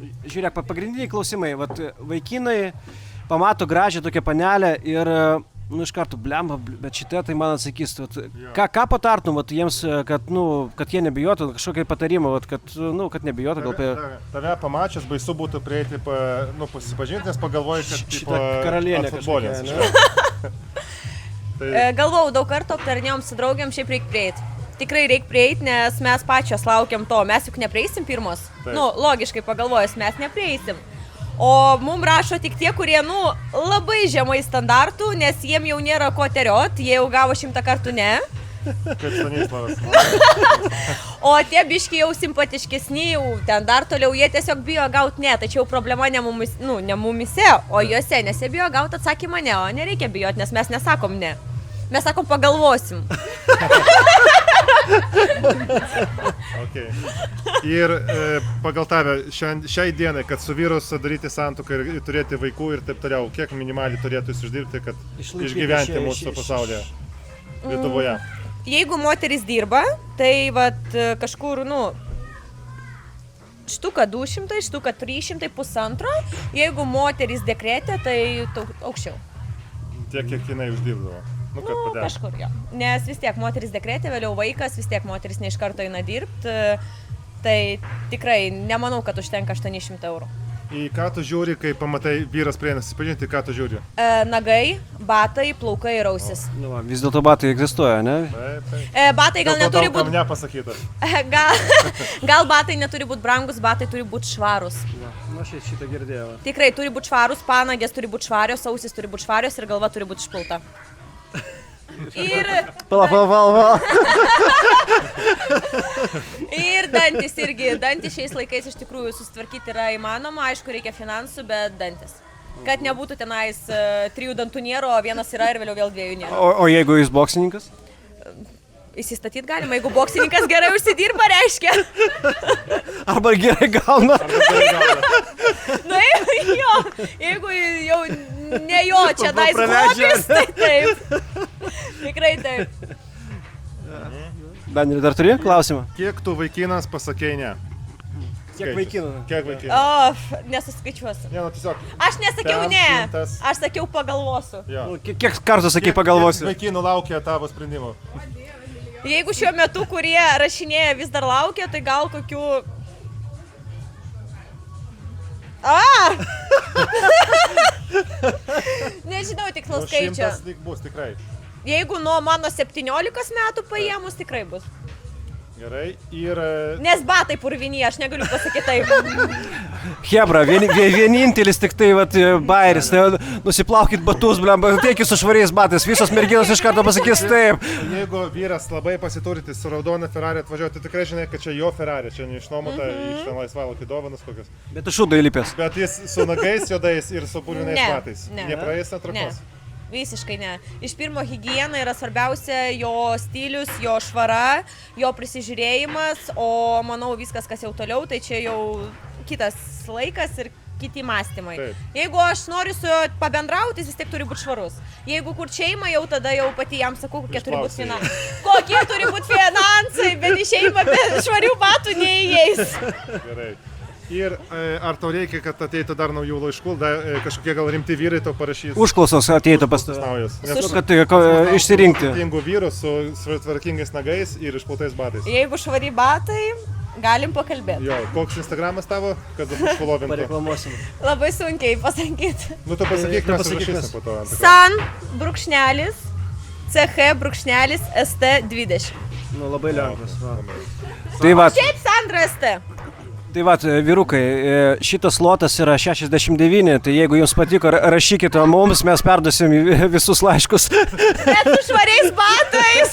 Žiūrėk, pagrindiniai klausimai, vat, vaikinai pamato gražią tokią panelę ir, nu, iš karto, blemba, bet šitą tai man atsakys, vat, ką patartum, vat, jiems, kad, nu, kad jie nebijotų, kažkokį patarimą, vat, kad, nu, kad nebijotų, gal Tave pamačius baisu būtų prieiti, nu, pasipažinti, nes pagalvoji, kad šitą karalienę futbolės. Galvojau, daug kartų aptarinėjom su draugiam, šiaip reikia prieiti. Tikrai reikia prieiti, nes mes pačios laukiam to, mes juk neprieisim pirmos. Taip. Nu, logiškai pagalvojus, mes neprieisim. O mums rašo tik tie, kurie, nu, labai žemai standartų, nes jiem jau nėra ko teriot, jie jau gavo 100 kartų ne. Kaip Stanislavas. O tie biški jau simpatiškesni, jau ten dar toliau, jie tiesiog bijo gauti ne, tačiau problema ne mumise, o juose, nes jie bijo gauti atsakymą ne, o nereikia bijoti, nes mes nesakom ne. Mes sakom pagalvosim. Okay. Ir pagal tave, šiai dienai, kad su vyru sudaryti santuoką ir turėti vaikų ir taip toliau, kiek minimaliai turėtų uždirbti, kad išgyventi mūsų pasaulyje, Lietuvoje? Jeigu moteris dirba, tai vat, kažkur, nu, štuka 200, štuka 300, pusantro. Jeigu moteris dekrete, tai aukščiau. Tiek, kiek jinai uždirbdavo. Nu, kad padėjo. Kažkur jo. Nes vis tiek moteris dekrete, vėliau vaikas, vis tiek moteris ne iš karto eina dirbti. Tai tikrai nemanau, kad užtenka 800 eurų. Į ką tu žiūri, kai pamatai vyras prieina susipažinti, ką tu žiūri? Nagai, batai, plaukai ir ausis. Nu, va, vis dėlto batai egzistuoja, ne? Taip. Batai gal neturi būti... nepasakytas. Gal batai neturi būti brangus, batai turi būti švarus. Na, aš šitą girdėjau. Tikrai turi būti švarus, panagės turi būti švarios, ausis turi būti švarios ir galva turi būti išplauta. Ir... Pala. Ir dantis irgi. Dantis šiais laikais iš tikrųjų susitvarkyti yra įmanoma, aišku, reikia finansų, bet dantis. Kad nebūtų tenais 3 dantų nėra, o vienas yra ir vėliau vėl 2 nėra. O jeigu jis boksininkas? Įsistatyti galima, jeigu boksininkas gerai užsidirba, reiškia. Arba gerai gauna. Na, jo, jeigu jau ne jo čia dais hobis, tai taip. Tikrai taip. Daniel, dar turi klausimą? Kiek tu vaikinas pasakei ne? Kiek vaikinų? Kiek vaikinų? O, nesuskaičiuosiu. Ne, nu tiesiog. Aš nesakiau ne, 100. aš sakiau pagalvosiu. Jo. Kiek kartų sakai pagalvosiu? Kiek vaikinų laukia tavo sprendimo? Jeigu šiuo metu, kurie rašinėja, vis dar laukia, tai gal kokių... Nežinau tikslaus skaičio. 100 bus tikrai. Jeigu nuo mano 17 metų paėmus, tikrai bus. Gerai. Ir... Nes batai purvini, aš negaliu pasakyti taip. Hebra, vienintelis tik tai vat, bairis, tai nusiplaukit batus, blemba, teikit su švariais batais, visos merginos iš karto pasakys taip. Jeigu vyras labai pasiturintis su raudona Ferrari atvažiuoja, tai tikrai žinai, kad čia jo Ferrari, čia neišnuomota iš ten laisvalaikio dovanas kokios. Bet tu šūdo įlipęs. Bet jis su nagais juodais ir su purvinais batais. Nepraeis atrankos. Visiškai ne. Iš pirmo higiena yra svarbiausia jo stilius, jo švara, jo prisižiūrėjimas, o manau viskas, kas jau toliau, tai čia jau kitas laikas ir kiti mąstymai. Taip. Jeigu aš noriu su juo pabendrauti, jis vis tiek turi būti švarus. Jeigu kur šeima, jau tada jau pati jam sakau, kokie turi būti finansai. Kokie turi būti finansai, bet į šeimą be švarių batų neįeis. Gerai. Ir ar tau reikia, kad ateitų dar naujų laiškų, kažkokie gal rimti vyrai tau parašys? Užklausos ateitų pas tave. Naujas. Nes kad išsirinkti. Tingų vyrų su tvarkingais nagais ir išplautais batais. Jeigu švari batai, galim pakalbėti. Jo, koks Instagramas tavo, kad užfolovintų? Pareklamuosim. Labai sunkiai pasakyti. Nu, tu pasakyk, mes užrašysim po to. San brūkšnelis CH brūkšnelis ST20. Nu, labai lengvas. Tai va. Šiaip Sandra ST. Tai va, vyrukai, šitas lotas yra 69, tai jeigu jums patiko, rašykite mums, mes perduosim visus laiškus. Bet su švariais batais.